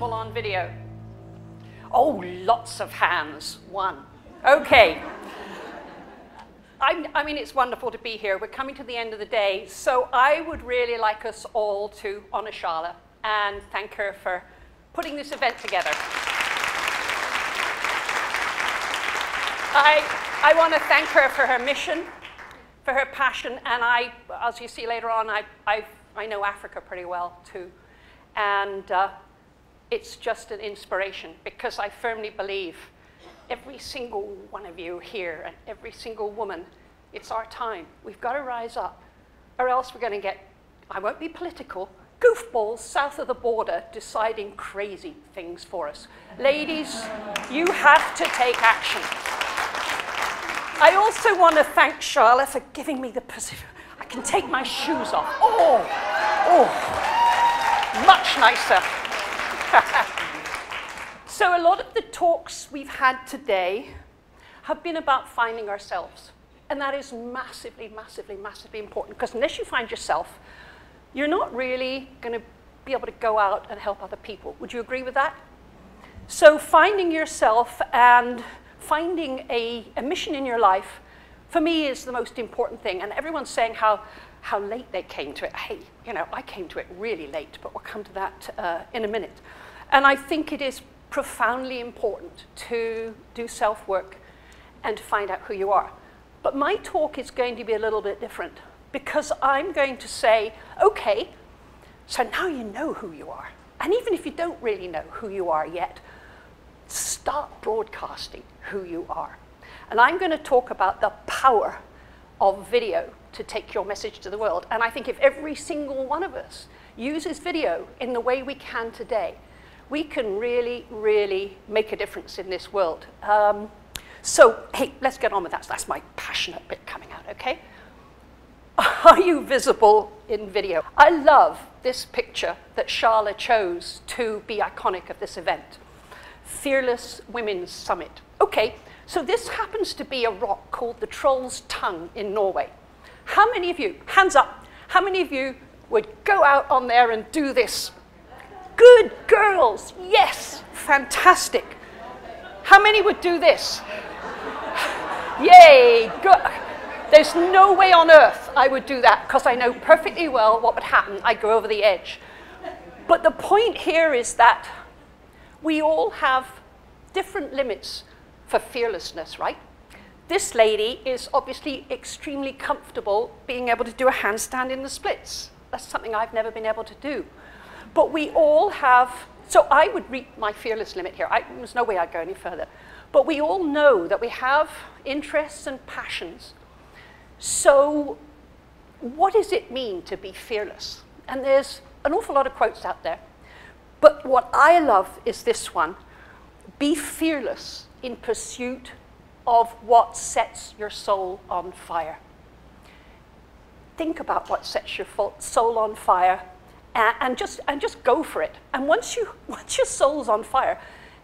visible on video? Oh, lots of hands. One. Okay. I mean, it's wonderful to be here. We're coming to the end of the day, so I would really like us all to honor Charlotte and thank her for putting this event together. I want to thank her for her mission, for her passion, and as you see later on, I know Africa pretty well too. And it's just an inspiration, because I firmly believe every single one of you here and every single woman, it's our time. We've got to rise up, or else we're going to get, I won't be political, goofballs south of the border deciding crazy things for us. Ladies, you have to take action. I also want to thank Charlotte for giving me the position. I can take my shoes off. Oh, much nicer. So a lot of the talks we've had today have been about finding ourselves. And that is massively, massively, massively important, because unless you find yourself, you're not really going to be able to go out and help other people. Would you agree with that? So finding yourself and finding a mission in your life, for me, is the most important thing. And everyone's saying how late they came to it. Hey, you know, I came to it really late, but we'll come to that in a minute. And I think it is profoundly important to do self-work and to find out who you are. But my talk is going to be a little bit different, because I'm going to say, okay, so now you know who you are. And even if you don't really know who you are yet, start broadcasting who you are. And I'm going to talk about the power of video to take your message to the world. And I think if every single one of us uses video in the way we can today, we can really, really make a difference in this world. So, hey, let's get on with that. So that's my passionate bit coming out, okay? Are you visible in video? I love this picture that Charlotte chose to be iconic of this event. Fearless Women's Summit. Okay, so this happens to be a rock called the Troll's Tongue in Norway. How many of you, hands up, how many of you would go out on there and do this? Good girls, yes, fantastic. How many would do this? Yay, good. There's no way on earth I would do that, because I know perfectly well what would happen. I'd go over the edge. But the point here is that we all have different limits for fearlessness, right? This lady is obviously extremely comfortable being able to do a handstand in the splits. That's something I've never been able to do. But we all have, so I would reach my fearless limit here. There's no way I'd go any further. But we all know that we have interests and passions. So what does it mean to be fearless? And there's an awful lot of quotes out there. But what I love is this one. Be fearless in pursuit of what sets your soul on fire. Think about what sets your soul on fire, and just go for it. And once your soul's on fire,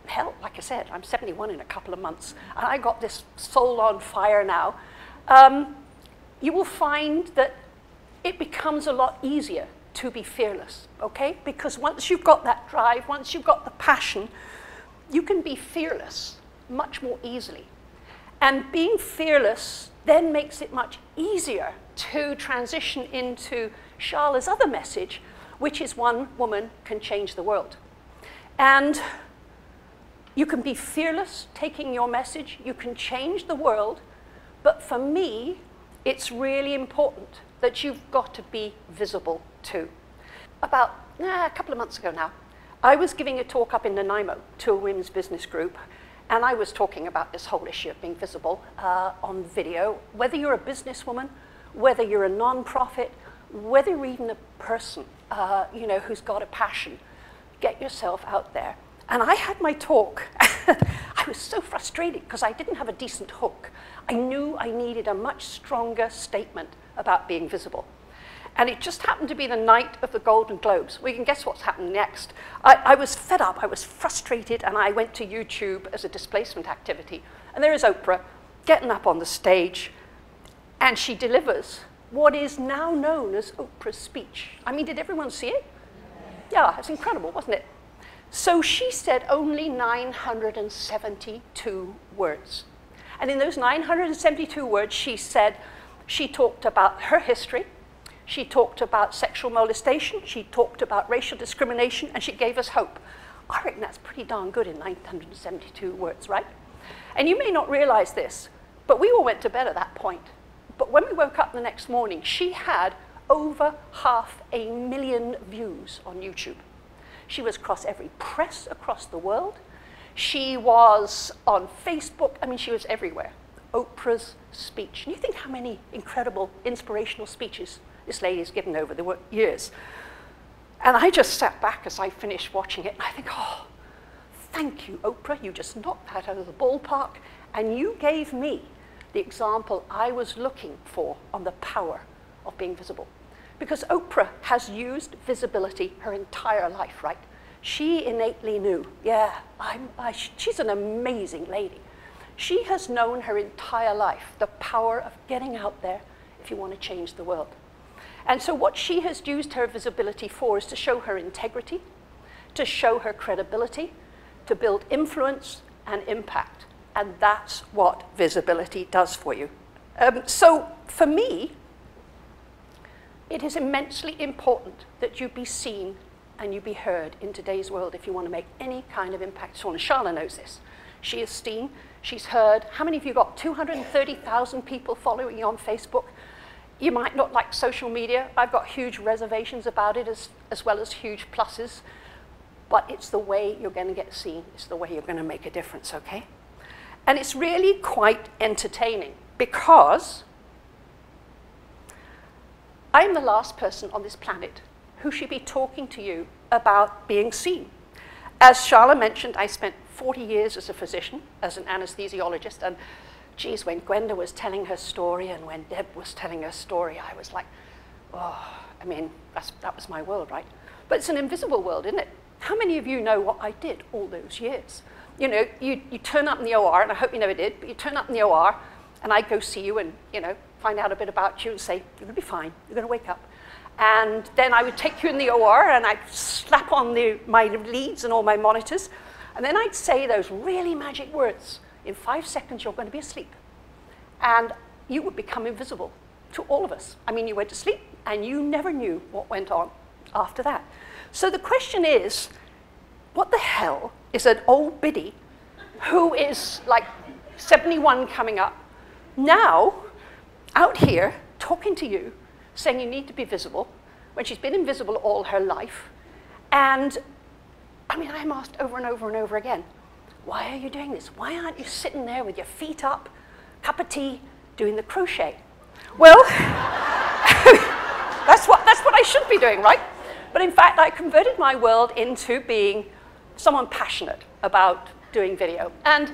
hell, like I said, I'm 71 in a couple of months, and I got this soul on fire now. You will find that it becomes a lot easier to be fearless, okay? Because once you've got that drive, once you've got the passion, you can be fearless much more easily. And being fearless then makes it much easier to transition into Charlotte's other message, which is one woman can change the world. And you can be fearless taking your message, you can change the world, but for me, it's really important that you've got to be visible too. About a couple of months ago now, I was giving a talk up in Nanaimo to a women's business group, and I was talking about this whole issue of being visible on video. Whether you're a businesswoman, whether you're a non-profit, whether you're even a person you know, who's got a passion, get yourself out there. And I had my talk. I was so frustrated because I didn't have a decent hook. I knew I needed a much stronger statement about being visible. And it just happened to be the night of the Golden Globes. We can guess what's happened next. I was fed up, I was frustrated, and I went to YouTube as a displacement activity. And there is Oprah getting up on the stage, and she delivers what is now known as Oprah's speech. I mean, did everyone see it? Yeah, it's incredible, wasn't it? So she said only 972 words. And in those 972 words, she said, she talked about her history, she talked about sexual molestation, she talked about racial discrimination, and she gave us hope. I reckon that's pretty darn good in 972 words, right? And you may not realize this, but we all went to bed at that point. But when we woke up the next morning, she had over 500,000 views on YouTube. She was across every press across the world. She was on Facebook. I mean, she was everywhere. Oprah's speech. And you think how many incredible, inspirational speeches this lady has given over the years. And I just sat back as I finished watching it, and I think, oh, thank you, Oprah. You just knocked that out of the ballpark, and you gave me the example I was looking for on the power of being visible. Because Oprah has used visibility her entire life, right? She innately knew, yeah, she's an amazing lady. She has known her entire life the power of getting out there if you want to change the world. And so what she has used her visibility for is to show her integrity, to show her credibility, to build influence and impact. And that's what visibility does for you. So for me, it is immensely important that you be seen and you be heard in today's world if you want to make any kind of impact. So Charlotte knows this. She is seen, she's heard. How many of you got 230,000 people following you on Facebook? You might not like social media. I've got huge reservations about it as well as huge pluses. But it's the way you're going to get seen. It's the way you're going to make a difference, okay? And it's really quite entertaining because I'm the last person on this planet who should be talking to you about being seen. As Charlotte mentioned, I spent 40 years as a physician, as an anesthesiologist, and geez, when Gwenda was telling her story and when Deb was telling her story, I was like, oh, I mean, that was my world, right? But it's an invisible world, isn't it? How many of you know what I did all those years? You know, you turn up in the OR, and I hope you never did, but you turn up in the OR, and I'd go see you and, you know, find out a bit about you and say, you're going to be fine, you're going to wake up. And then I would take you in the OR, and I'd slap on my leads and all my monitors, and then I'd say those really magic words. In 5 seconds, you're going to be asleep. And you would become invisible to all of us. I mean, you went to sleep, and you never knew what went on after that. So the question is, what the hell is an old biddy who is like 71 coming up now out here talking to you, saying you need to be visible, when she's been invisible all her life? And I mean, I'm asked over and over and over again, why are you doing this? Why aren't you sitting there with your feet up, cup of tea, doing the crochet? Well, that's what I should be doing, right? But in fact, I converted my world into being someone passionate about doing video. And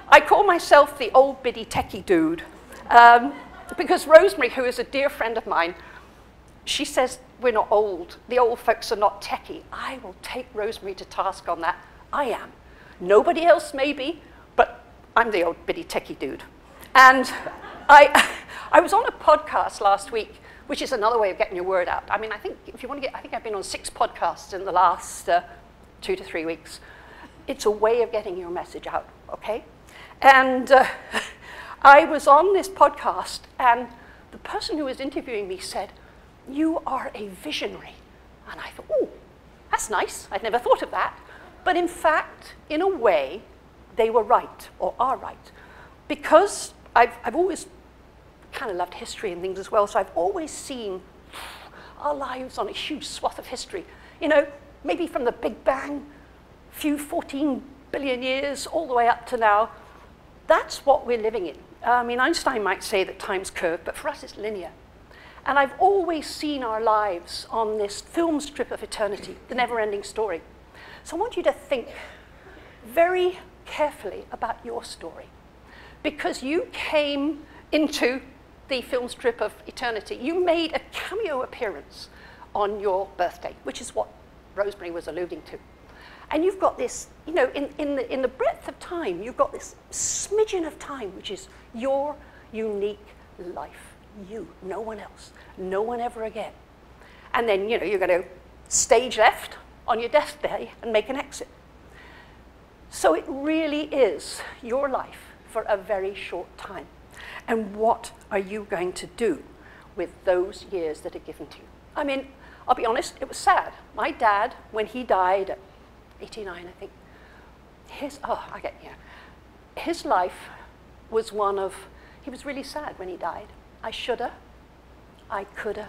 I call myself the old biddy techie dude, because Rosemary, who is a dear friend of mine, she says we're not old. The old folks are not techie. I will take Rosemary to task on that. I am. Nobody else may be, but I'm the old biddy techie dude. And I was on a podcast last week, which is another way of getting your word out. I mean, I think if you want to get, I think I've been on 6 podcasts in the last 2 to 3 weeks. It's a way of getting your message out, okay? And I was on this podcast, and the person who was interviewing me said, you are a visionary. And I thought, oh, that's nice. I'd never thought of that. But in fact, in a way, they were right, or are right. Because I've always kind of loved history and things as well, so I've always seen our lives on a huge swath of history. You know, maybe from the Big Bang, few 14 billion years, all the way up to now. That's what we're living in. I mean, Einstein might say that time's curved, but for us it's linear. And I've always seen our lives on this film strip of eternity, the never-ending story. So I want you to think very carefully about your story, because you came into the film strip of eternity. You made a cameo appearance on your birthday, which is what Rosemary was alluding to. And you've got this, you know, in the breadth of time, you've got this smidgen of time, which is your unique life. You, no one else, no one ever again. And then, you know, you're going to stage left, on your deathbed and make an exit. So it really is your life for a very short time. And what are you going to do with those years that are given to you? I mean, I'll be honest, it was sad. My dad, when he died at 89, I think, his life was one of, he was really sad when he died. I shoulda, I coulda,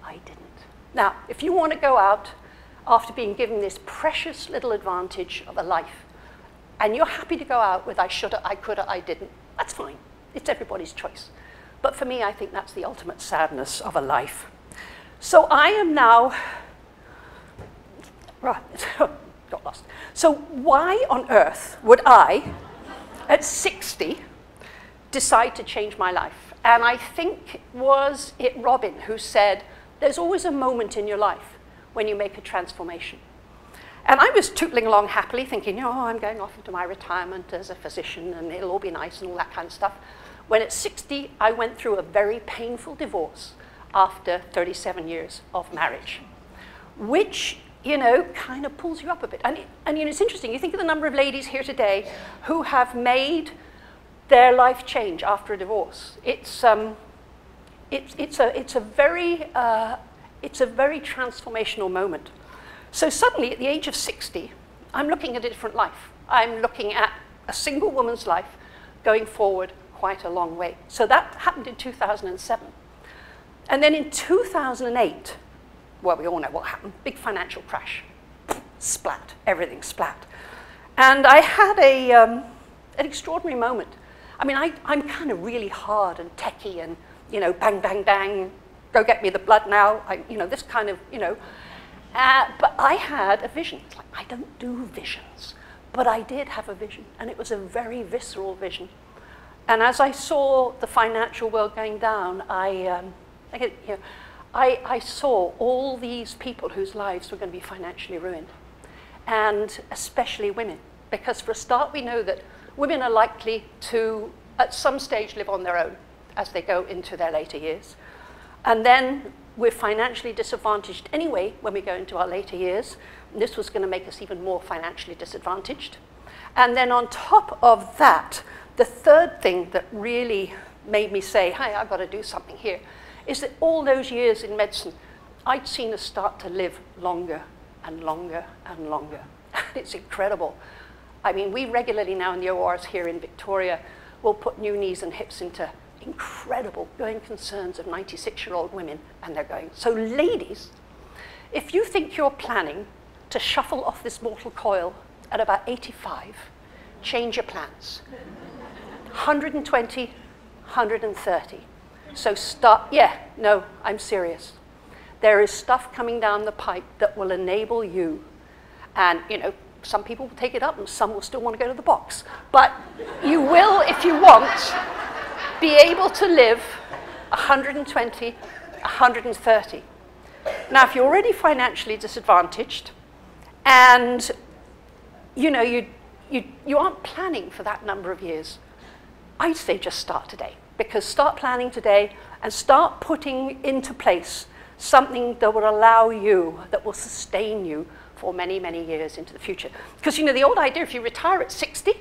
I didn't. Now, if you want to go out after being given this precious little advantage of a life, and you're happy to go out with I shoulda, I coulda, I didn't, that's fine. It's everybody's choice. But for me, I think that's the ultimate sadness of a life. So I am now, right, got lost. So why on earth would I, at 60, decide to change my life? And I think was it Robin who said, there's always a moment in your life when you make a transformation. And I was tootling along happily thinking, oh, I'm going off into my retirement as a physician and it'll all be nice and all that kind of stuff. When at 60, I went through a very painful divorce after 37 years of marriage, which, you know, kind of pulls you up a bit. And you know, it's interesting. You think of the number of ladies here today who have made their life change after a divorce. It's a very transformational moment. So suddenly, at the age of 60, I'm looking at a different life. I'm looking at a single woman's life going forward quite a long way. So that happened in 2007. And then in 2008, well, we all know what happened, big financial crash. Splat, everything splat. And I had an extraordinary moment. I mean, I'm kind of really hard and techie and, you know, bang, bang, bang, go get me the blood now, you know, this kind of, you know. But I had a vision. It's like, I don't do visions, but I did have a vision, and it was a very visceral vision. And as I saw the financial world going down, I saw all these people whose lives were going to be financially ruined, and especially women. Because for a start, we know that women are likely to, at some stage, live on their own as they go into their later years. And then we're financially disadvantaged anyway when we go into our later years. And this was going to make us even more financially disadvantaged. And then on top of that, the third thing that really made me say, hey, I've got to do something here, is that all those years in medicine, I'd seen us start to live longer and longer and longer. It's incredible. I mean, we regularly now in the ORs here in Victoria will put new knees and hips into incredible going concerns of 96-year-old women, and they're going. So ladies, if you think you're planning to shuffle off this mortal coil at about 85, change your plans. 120, 130. So start, yeah, no, I'm serious. There is stuff coming down the pipe that will enable you, and you know, some people will take it up and some will still want to go to the box. But you will, if you want, be able to live 120, 130. Now, if you're already financially disadvantaged and you know, you aren't planning for that number of years, I'd say just start today. Because start planning today and start putting into place something that will allow you, that will sustain you for many, many years into the future. Because, you know, the old idea, if you retire at 60,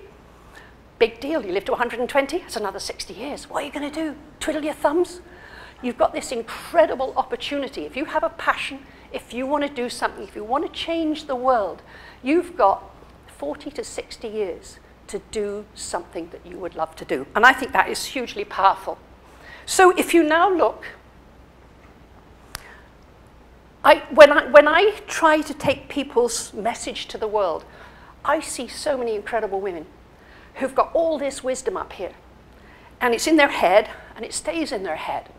big deal, you live to 120, it's another 60 years. What are you going to do? Twiddle your thumbs? You've got this incredible opportunity. If you have a passion, if you want to do something, if you want to change the world, you've got 40 to 60 years to do something that you would love to do. And I think that is hugely powerful. So if you now look, when I try to take people's message to the world, I see so many incredible women who've got all this wisdom up here. And it's in their head, and it stays in their head.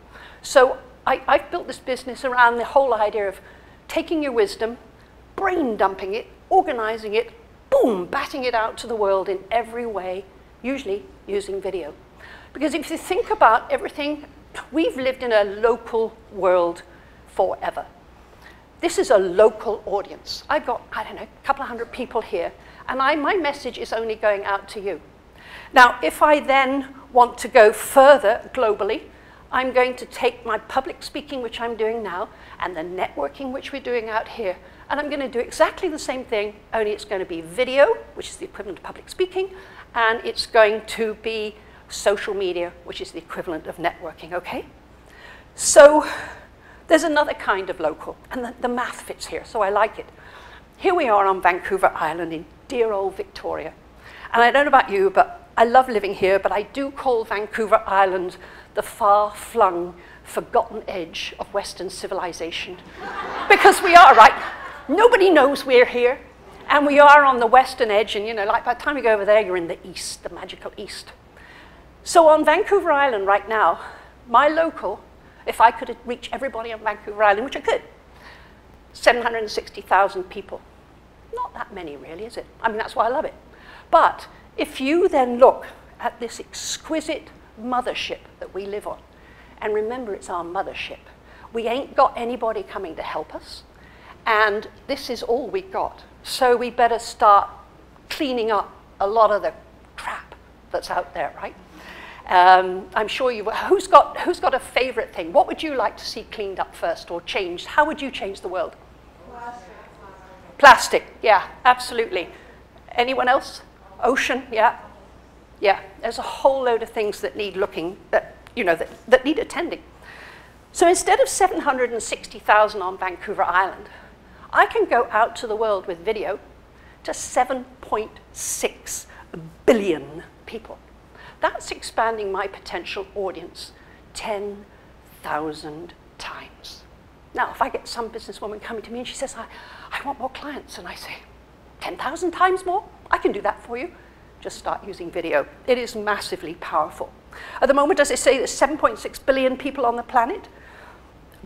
So I've built this business around the whole idea of taking your wisdom, brain dumping it, organizing it, boom, batting it out to the world in every way, usually using video. Because if you think about everything, we've lived in a local world forever. This is a local audience. I've got, I don't know, a couple of hundred people here, and my message is only going out to you. Now, if I then want to go further globally, I'm going to take my public speaking, which I'm doing now, and the networking, which we're doing out here, and I'm going to do exactly the same thing, only it's going to be video, which is the equivalent of public speaking, and it's going to be social media, which is the equivalent of networking, okay? So there's another kind of local, and the math fits here, so I like it. Here we are on Vancouver Island in dear old Victoria. And I don't know about you, but I love living here, but I do call Vancouver Island the far-flung, forgotten edge of Western civilization. Because we are, right? Nobody knows we're here. And we are on the western edge, and like by the time you go over there, you're in the east, the magical east. So on Vancouver Island right now, my local, if I could reach everybody on Vancouver Island, which I could, 760,000 people. Not that many, really, is it? I mean, that's why I love it. But if you then look at this exquisite mothership that we live on, and remember it's our mothership, we ain't got anybody coming to help us, and this is all we got. So we better start cleaning up a lot of the crap that's out there, right? I'm sure who's got a favorite thing? What would you like to see cleaned up first or changed? How would you change the world? Plastic. Plastic, yeah, absolutely. Anyone else? Ocean, yeah. Yeah, there's a whole load of things that need looking, that need attending. So instead of 760,000 on Vancouver Island, I can go out to the world with video to 7.6 billion people. That's expanding my potential audience 10,000 times. Now, if I get some businesswoman coming to me and she says, I want more clients, and I say, 10,000 times more? I can do that for you. Just start using video. It is massively powerful. At the moment, as I say, there's 7.6 billion people on the planet,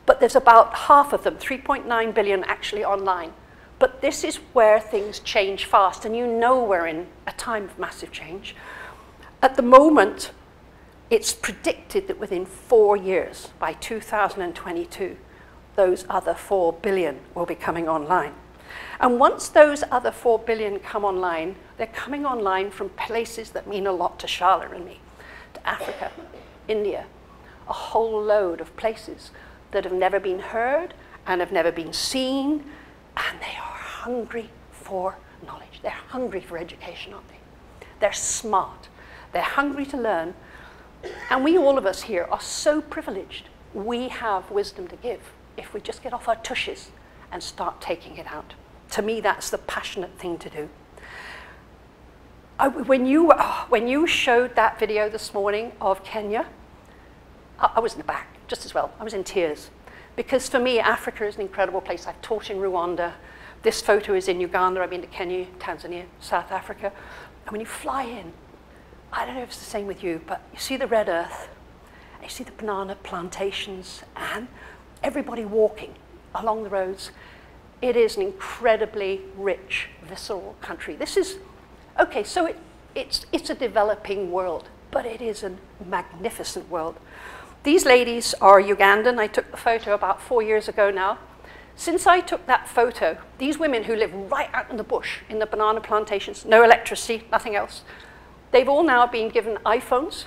but there's about half of them, 3.9 billion, actually online. But this is where things change fast, and we're in a time of massive change. At the moment, it's predicted that within 4 years, by 2022, those other 4 billion will be coming online. And once those other 4 billion come online, they're coming online from places that mean a lot to Charlotte and me, to Africa, India, a whole load of places that have never been heard and have never been seen, and they are hungry for knowledge. They're hungry for education, aren't they? They're smart. They're hungry to learn. And we, all of us here, are so privileged. We have wisdom to give if we just get off our tushes and start taking it out. To me, that's the passionate thing to do. When you showed that video this morning of Kenya, I was in the back just as well. I was in tears. Because for me, Africa is an incredible place. I've taught in Rwanda. This photo is in Uganda. I've been to Kenya, Tanzania, South Africa. And when you fly in, I don't know if it's the same with you, but you see the red earth, and you see the banana plantations, and everybody walking along the roads. It is an incredibly rich, visceral country. This is, okay, so it's a developing world, but it is a magnificent world. These ladies are Ugandan. I took the photo about 4 years ago now. Since I took that photo, these women who live right out in the bush, in the banana plantations, no electricity, nothing else, they've all now been given iPhones.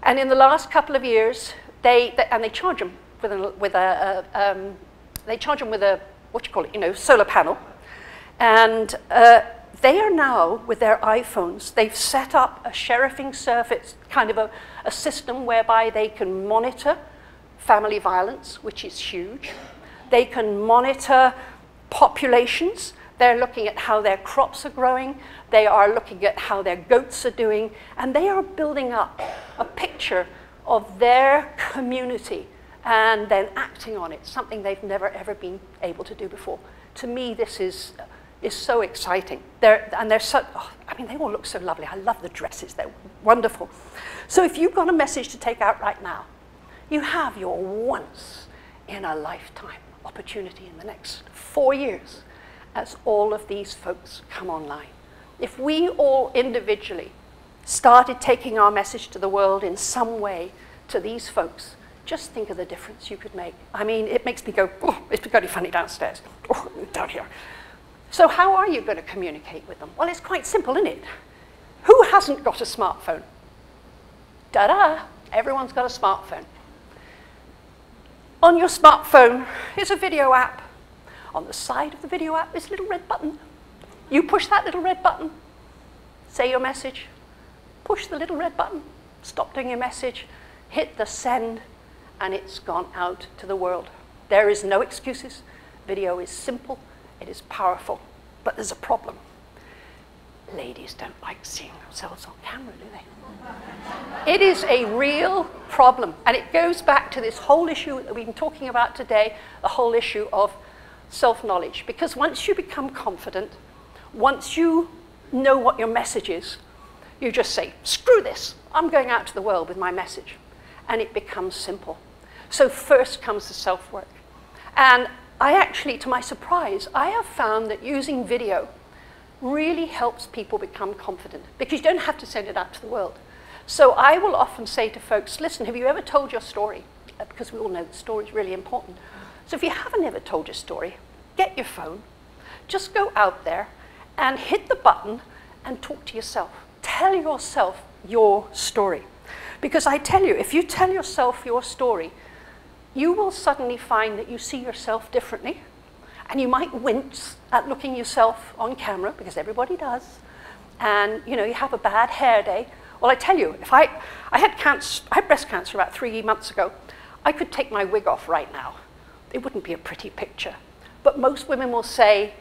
And in the last couple of years, they charge them with a what you call it, solar panel. And they are now, with their iPhones, they've set up a sheriffing service, kind of a system whereby they can monitor family violence, which is huge. They can monitor populations. They're looking at how their crops are growing. They are looking at how their goats are doing. And they are building up a picture of their community and then acting on it, something they've never, ever been able to do before. To me, this is so exciting. They all look so lovely. I love the dresses. They're wonderful. So if you've got a message to take out right now, you have your once in a lifetime opportunity in the next 4 years as all of these folks come online. If we all individually started taking our message to the world in some way to these folks, just think of the difference you could make. I mean, it makes me go, oh, it's very funny downstairs, oh, down here. So how are you going to communicate with them? Well, it's quite simple, isn't it? Who hasn't got a smartphone? Ta-da! Everyone's got a smartphone. On your smartphone is a video app. On the side of the video app is a little red button. You push that little red button, say your message, push the little red button, stop doing your message, hit the send, and it's gone out to the world. There is no excuses. Video is simple, it is powerful, but there's a problem. Ladies don't like seeing themselves on camera, do they? It is a real problem, and it goes back to this whole issue that we've been talking about today, the whole issue of self-knowledge. Because once you become confident, once you know what your message is, you just say, screw this, I'm going out to the world with my message. And it becomes simple. So first comes the self-work. And I actually, to my surprise, I have found that using video really helps people become confident, because you don't have to send it out to the world. So I will often say to folks, listen, have you ever told your story? Because we all know the story is really important. So if you haven't ever told your story, get your phone, just go out there and hit the button and talk to yourself. Tell yourself your story. Because I tell you, if you tell yourself your story, you will suddenly find that you see yourself differently, and you might wince at looking yourself on camera, because everybody does, and you know, you have a bad hair day. Well, I tell you, if I had breast cancer about 3 months ago, I could take my wig off right now. It wouldn't be a pretty picture. But most women will say,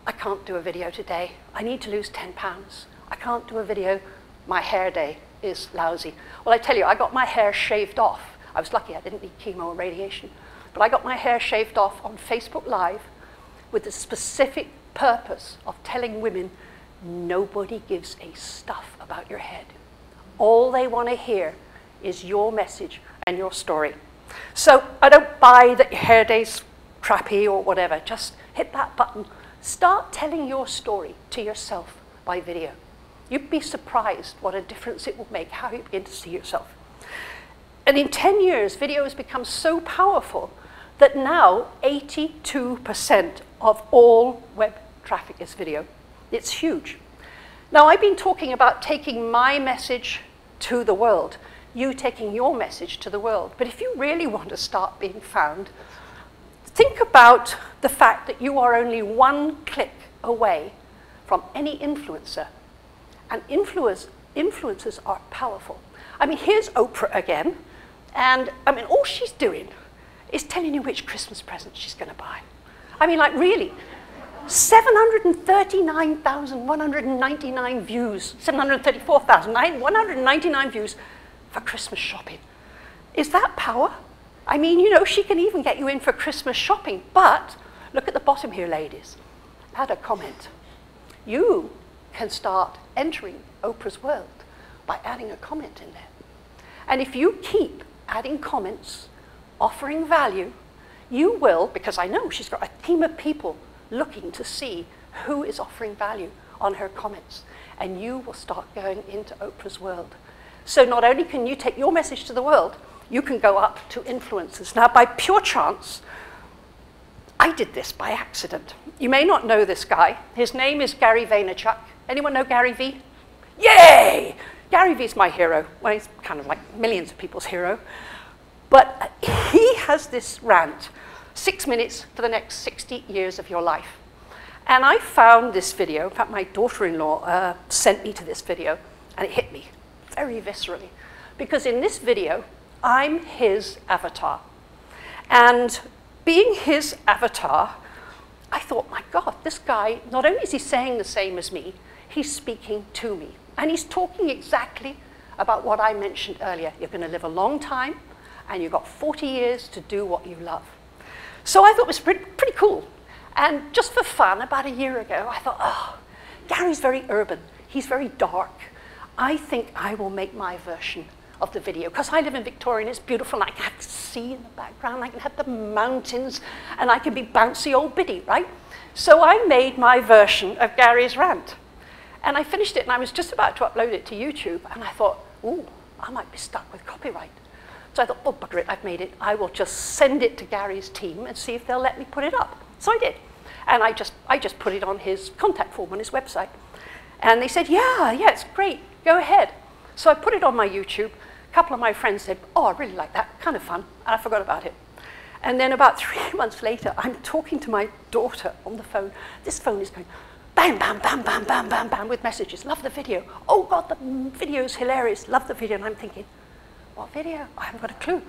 I can't do a video today. I need to lose 10 pounds. I can't do a video. My hair day is lousy. Well, I tell you, I got my hair shaved off. I was lucky I didn't need chemo or radiation. But I got my hair shaved off on Facebook Live with the specific purpose of telling women, nobody gives a stuff about your head. All they want to hear is your message and your story. So I don't buy that your hair day's crappy or whatever. Just hit that button. Start telling your story to yourself by video. You'd be surprised what a difference it will make, how you begin to see yourself. And in 10 years, video has become so powerful that now 82% of all web traffic is video. It's huge. Now, I've been talking about taking my message to the world, you taking your message to the world. But if you really want to start being found, think about the fact that you are only one click away from any influencer. And influencers are powerful. I mean, here's Oprah again. And I mean, all she's doing is telling you which Christmas present she's going to buy. I mean, like, really. 739,199 views, 734,199 views for Christmas shopping. Is that power? I mean, you know, she can even get you in for Christmas shopping. But look at the bottom here, ladies. Add a comment. You can start entering Oprah's world by adding a comment in there. And if you keep adding comments, offering value, you will, because I know she's got a team of people looking to see who is offering value on her comments, and you will start going into Oprah's world. So not only can you take your message to the world, you can go up to influencers. Now, by pure chance, I did this by accident. You may not know this guy. His name is Gary Vaynerchuk. Anyone know Gary V? Yay! Gary V's my hero. Well, he's kind of like millions of people's hero. But he has this rant, 6 minutes for the next 60 years of your life. And I found this video. In fact, my daughter-in-law sent me to this video, and it hit me very viscerally. Because in this video, I'm his avatar. And being his avatar, I thought, my God, this guy, not only is he saying the same as me, he's speaking to me. And he's talking exactly about what I mentioned earlier. You're going to live a long time, and you've got 40 years to do what you love. So I thought it was pretty cool. And just for fun, about a year ago, I thought, oh, Gary's very urban. He's very dark. I think I will make my version of the video, because I live in Victoria and it's beautiful, and I can have the sea in the background, I can have the mountains, and I can be bouncy old biddy, right? So I made my version of Gary's rant. And I finished it, and I was just about to upload it to YouTube, and I thought, ooh, I might be stuck with copyright. So I thought, oh, bugger it, I've made it. I will just send it to Gary's team and see if they'll let me put it up. So I did. And I just put it on his contact form on his website. And they said, yeah, it's great, go ahead. So I put it on my YouTube. A couple of my friends said, oh, I really like that, kind of fun. And I forgot about it. And then about 3 months later, I'm talking to my daughter on the phone. This phone is going bam, bam, bam, bam, bam, bam, bam, with messages. Love the video. Oh God, the video's hilarious. Love the video. And I'm thinking, what video? I haven't got a clue.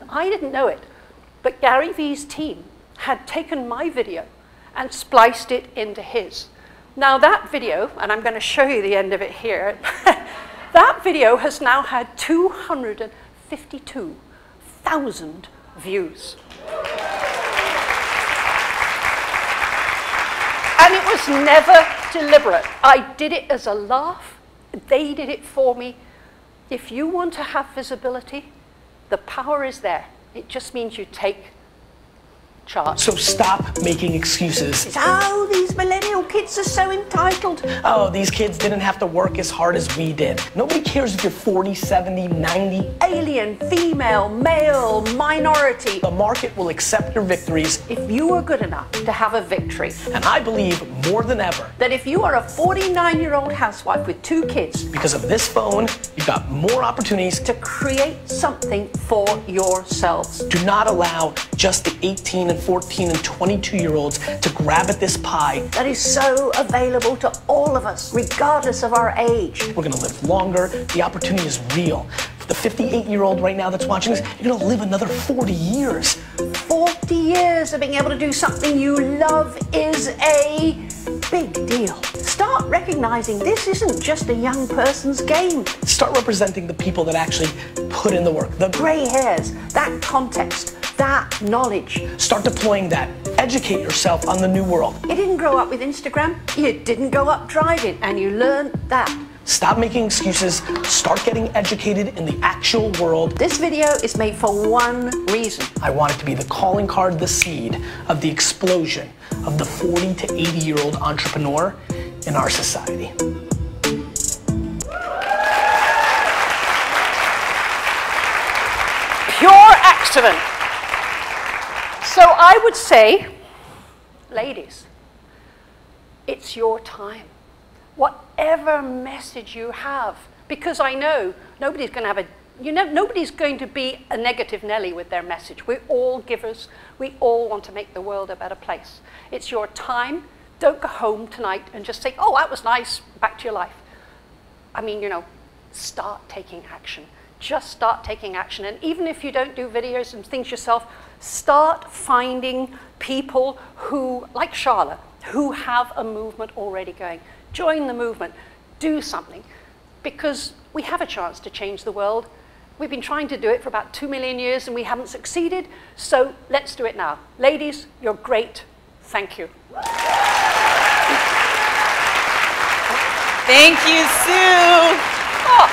I didn't know it, but Gary Vee's team had taken my video and spliced it into his. Now that video, and I'm going to show you the end of it here, that video has now had 252,000 views. And it was never deliberate. I did it as a laugh. They did it for me. If you want to have visibility, the power is there. It just means you take charge. So stop making excuses. Oh, these millennial kids are so entitled. Oh, these kids didn't have to work as hard as we did. Nobody cares if you're 40, 70, 90. Alien, female, male, minority. The market will accept your victories. If you are good enough to have a victory. And I believe more than ever that if you are a 49-year-old housewife with 2 kids. Because of this phone, you've got more opportunities to create something for yourselves. Do not allow just the 18 and 14 and 22-year-olds to grab at this pie. That is so available to all of us, regardless of our age. We're gonna live longer. The opportunity is real. For the 58-year-old right now that's watching this, you're gonna live another 40 years. 40 years of being able to do something you love is a big deal. Start recognizing this isn't just a young person's game. Start representing the people that actually put in the work. The gray hairs, that context, that knowledge. Start deploying that. Educate yourself on the new world. You didn't grow up with Instagram. You didn't grow up driving, and you learned that. Stop making excuses. Start getting educated in the actual world. This video is made for one reason. I want it to be the calling card, the seed of the explosion of the 40 to 80-year-old entrepreneur in our society. Pure accident. So I would say, ladies, it's your time. Whatever message you have, because I know nobody's going to have nobody's going to be a negative Nelly with their message. We're all givers. We all want to make the world a better place. It's your time. Don't go home tonight and just say, oh, that was nice, back to your life. I mean, start taking action. Just start taking action. And even if you don't do videos and things yourself, start finding people who, like Charlotte, who have a movement already going. Join the movement. Do something. Because we have a chance to change the world. We've been trying to do it for about 2 million years and we haven't succeeded. So let's do it now. Ladies, you're great. Thank you. Thank you, Sue. Oh.